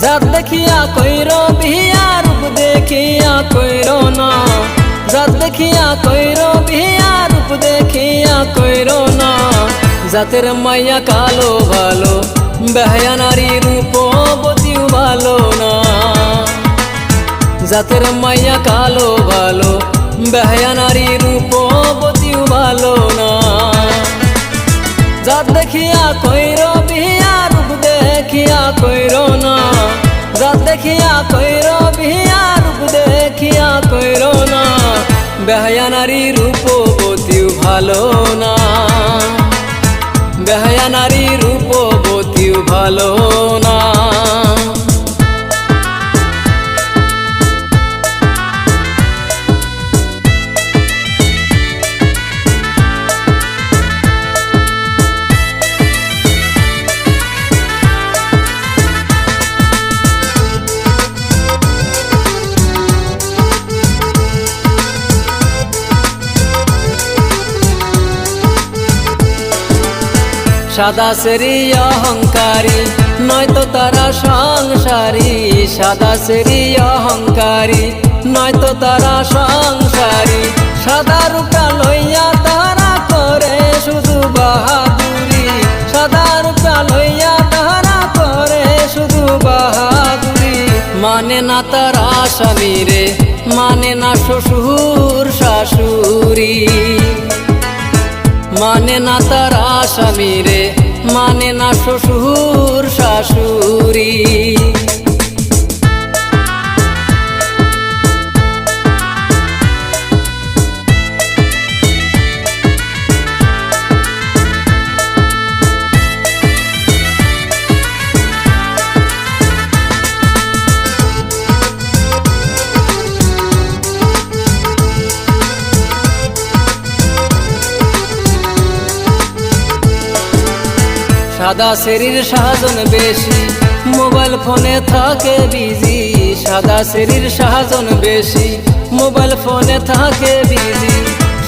জাত দেখিয়া কইর বিয়া রূপ দেখিয়া কইর না, জাত দেখিয়া কইর বিয়া রূপ দেখিয়া কইর না। জাতের মাইয়া কালো ভালো বেহায়া নারী রূপবতীও ভালো না। জাতের মাইয়া কালো ভালো বেহায়া নারী রূপবতীও ভালো না। জাত দেখিয়া কইর বিয়া রূপ দেখিয়া কইর না, জাত দেখিয়া কইর বিয়া রূপ দেখিয়া কইর না। বেহায়া নারী রূপবতীও ভালো না, বেহায়া নারী রূপবতীও ভালো না। সাদা সেরি অহংকারী নয়তো তারা সংসারী, সাদা সেরি অহংকারী নয়তো তারা সংসারী। সাদা রূপটা লইয়া তারা করে শুধু বাহাদুরি, সাদা রূপটা লইয়া তারা করে শুধু বাহাদুরি। মানে না তারা স্বামী রে, মানে না শ্বশুর শাশুড়ি, মানে না তারা স্বামী রে, মানে না শ্বশুর শাশুড়ি। সাদা সেরির সাজন বেশি মোবাইল ফোনে থাকে বিজি, সাদা সেরির সাজন বেশি মোবাইল ফোনে থাকে বিজি।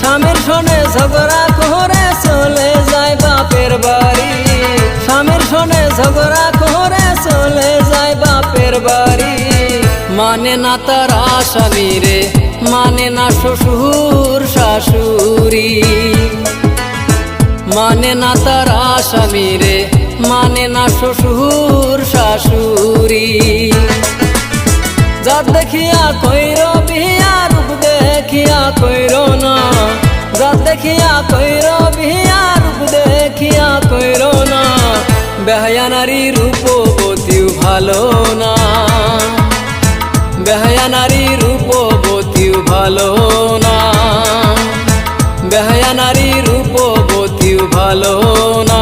স্বামীর শোনে ঝগড়া করে চলে যায় বাপের বাড়ি, স্বামীর শোনে ঝগড়া করে চলে যায় বাপের বাড়ি। মানে না তারা স্বামী রে, মানে না শ্বশুর শাশুড়ি, মানে না তারা স্বামী রে, মানে না শ্বশুর শাশুড়ি। জাত দেখিয়া কইর বিয়া রূপ দেখিয়া কইর না, জাত দেখিয়া কইর বিয়া রূপ দেখিয়া কইর না। বেহায়া নারী রূপবতীও ভালো না, বেহায়া নারী রূপবতীও ভালো না, বেহায়া নারী রূপবতীও ভালো না।